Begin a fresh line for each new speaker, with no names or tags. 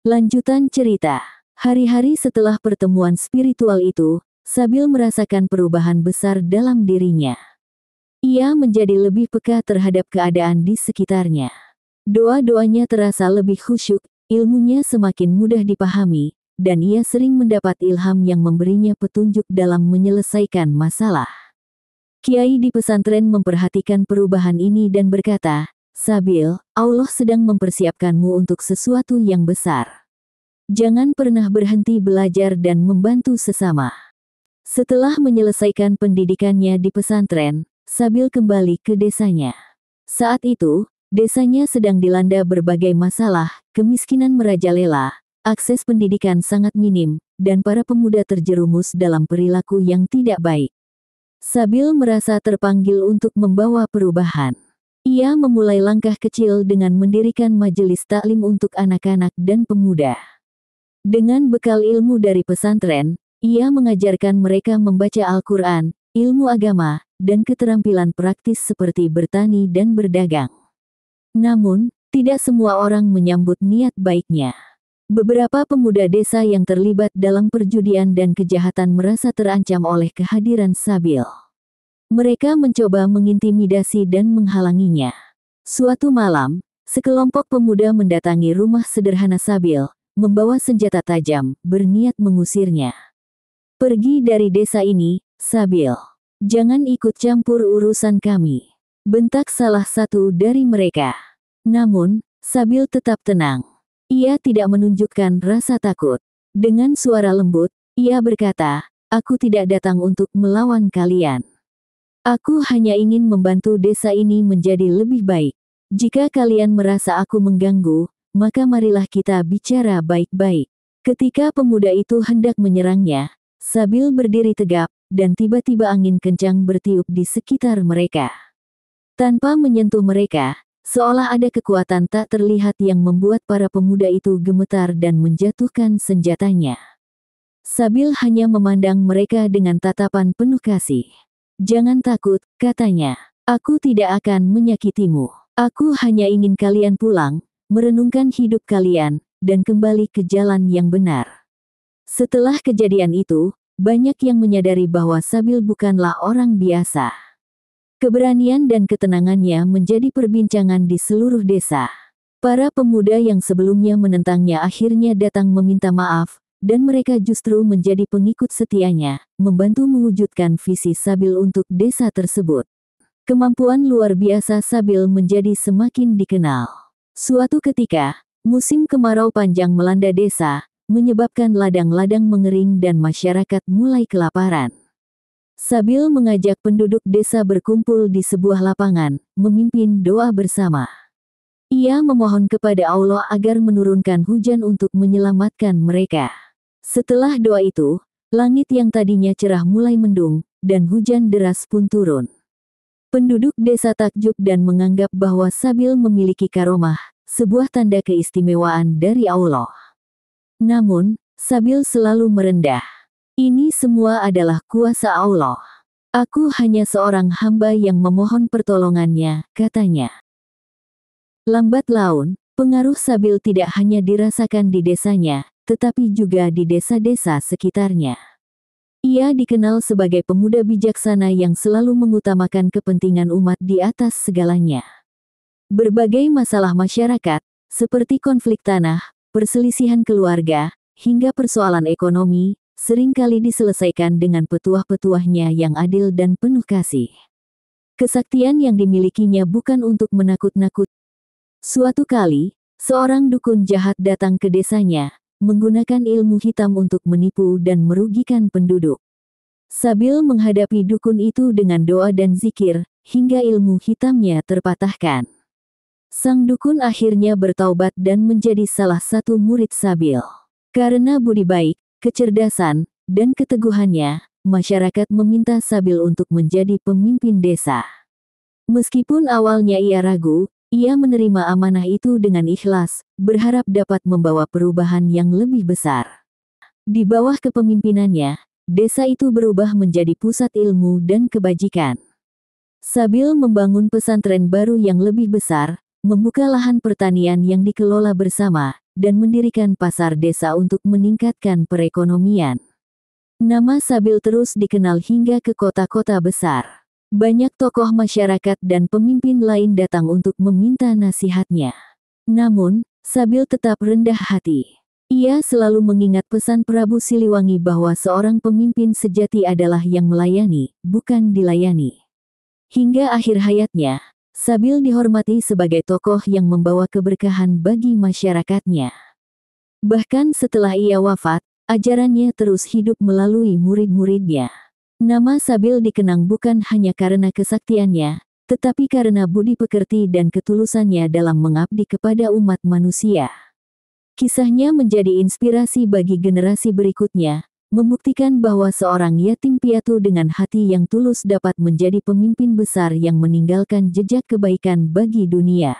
Lanjutan cerita. Hari-hari setelah pertemuan spiritual itu, Sabil merasakan perubahan besar dalam dirinya. Ia menjadi lebih peka terhadap keadaan di sekitarnya. Doa-doanya terasa lebih khusyuk, ilmunya semakin mudah dipahami, dan ia sering mendapat ilham yang memberinya petunjuk dalam menyelesaikan masalah. Kiai di pesantren memperhatikan perubahan ini dan berkata, "Sabil, Allah sedang mempersiapkanmu untuk sesuatu yang besar. Jangan pernah berhenti belajar dan membantu sesama." Setelah menyelesaikan pendidikannya di pesantren, Sabil kembali ke desanya. Saat itu, desanya sedang dilanda berbagai masalah, kemiskinan merajalela, akses pendidikan sangat minim, dan para pemuda terjerumus dalam perilaku yang tidak baik. Sabil merasa terpanggil untuk membawa perubahan. Ia memulai langkah kecil dengan mendirikan majelis taklim untuk anak-anak dan pemuda. Dengan bekal ilmu dari pesantren, ia mengajarkan mereka membaca Al-Quran, ilmu agama, dan keterampilan praktis seperti bertani dan berdagang. Namun, tidak semua orang menyambut niat baiknya. Beberapa pemuda desa yang terlibat dalam perjudian dan kejahatan merasa terancam oleh kehadiran Sabil. Mereka mencoba mengintimidasi dan menghalanginya. Suatu malam, sekelompok pemuda mendatangi rumah sederhana Sabil, membawa senjata tajam, berniat mengusirnya. "Pergi dari desa ini, Sabil. Jangan ikut campur urusan kami," bentak salah satu dari mereka. Namun, Sabil tetap tenang. Ia tidak menunjukkan rasa takut. Dengan suara lembut, ia berkata, "Aku tidak datang untuk melawan kalian. Aku hanya ingin membantu desa ini menjadi lebih baik. Jika kalian merasa aku mengganggu, maka marilah kita bicara baik-baik." Ketika pemuda itu hendak menyerangnya, Sabil berdiri tegap, dan tiba-tiba angin kencang bertiup di sekitar mereka. Tanpa menyentuh mereka, seolah ada kekuatan tak terlihat yang membuat para pemuda itu gemetar dan menjatuhkan senjatanya. Sabil hanya memandang mereka dengan tatapan penuh kasih. "Jangan takut," katanya. "Aku tidak akan menyakitimu. Aku hanya ingin kalian pulang, merenungkan hidup kalian, dan kembali ke jalan yang benar." Setelah kejadian itu, banyak yang menyadari bahwa Sabil bukanlah orang biasa. Keberanian dan ketenangannya menjadi perbincangan di seluruh desa. Para pemuda yang sebelumnya menentangnya akhirnya datang meminta maaf, dan mereka justru menjadi pengikut setianya, membantu mewujudkan visi Sabil untuk desa tersebut. Kemampuan luar biasa Sabil menjadi semakin dikenal. Suatu ketika, musim kemarau panjang melanda desa, menyebabkan ladang-ladang mengering dan masyarakat mulai kelaparan. Sabil mengajak penduduk desa berkumpul di sebuah lapangan, memimpin doa bersama. Ia memohon kepada Allah agar menurunkan hujan untuk menyelamatkan mereka. Setelah doa itu, langit yang tadinya cerah mulai mendung, dan hujan deras pun turun. Penduduk desa takjub dan menganggap bahwa Sabil memiliki karomah, sebuah tanda keistimewaan dari Allah. Namun, Sabil selalu merendah. "Ini semua adalah kuasa Allah. Aku hanya seorang hamba yang memohon pertolongannya," katanya. Lambat laun, pengaruh Sabil tidak hanya dirasakan di desanya, tetapi juga di desa-desa sekitarnya. Ia dikenal sebagai pemuda bijaksana yang selalu mengutamakan kepentingan umat di atas segalanya. Berbagai masalah masyarakat, seperti konflik tanah, perselisihan keluarga, hingga persoalan ekonomi, seringkali diselesaikan dengan petuah-petuahnya yang adil dan penuh kasih. Kesaktian yang dimilikinya bukan untuk menakut-nakut. Suatu kali, seorang dukun jahat datang ke desanya, menggunakan ilmu hitam untuk menipu dan merugikan penduduk. Sabil menghadapi dukun itu dengan doa dan zikir, hingga ilmu hitamnya terpatahkan. Sang dukun akhirnya bertaubat dan menjadi salah satu murid Sabil. Karena budi baik, kecerdasan, dan keteguhannya, masyarakat meminta Sabil untuk menjadi pemimpin desa. Meskipun awalnya ia ragu, ia menerima amanah itu dengan ikhlas, berharap dapat membawa perubahan yang lebih besar. Di bawah kepemimpinannya, desa itu berubah menjadi pusat ilmu dan kebajikan. Sabil membangun pesantren baru yang lebih besar, membuka lahan pertanian yang dikelola bersama, dan mendirikan pasar desa untuk meningkatkan perekonomian. Nama Sabil terus dikenal hingga ke kota-kota besar. Banyak tokoh masyarakat dan pemimpin lain datang untuk meminta nasihatnya. Namun, Sabil tetap rendah hati. Ia selalu mengingat pesan Prabu Siliwangi bahwa seorang pemimpin sejati adalah yang melayani, bukan dilayani. Hingga akhir hayatnya, Sabil dihormati sebagai tokoh yang membawa keberkahan bagi masyarakatnya. Bahkan setelah ia wafat, ajarannya terus hidup melalui murid-muridnya. Nama Sabil dikenang bukan hanya karena kesaktiannya, tetapi karena budi pekerti dan ketulusannya dalam mengabdi kepada umat manusia. Kisahnya menjadi inspirasi bagi generasi berikutnya, membuktikan bahwa seorang yatim piatu dengan hati yang tulus dapat menjadi pemimpin besar yang meninggalkan jejak kebaikan bagi dunia.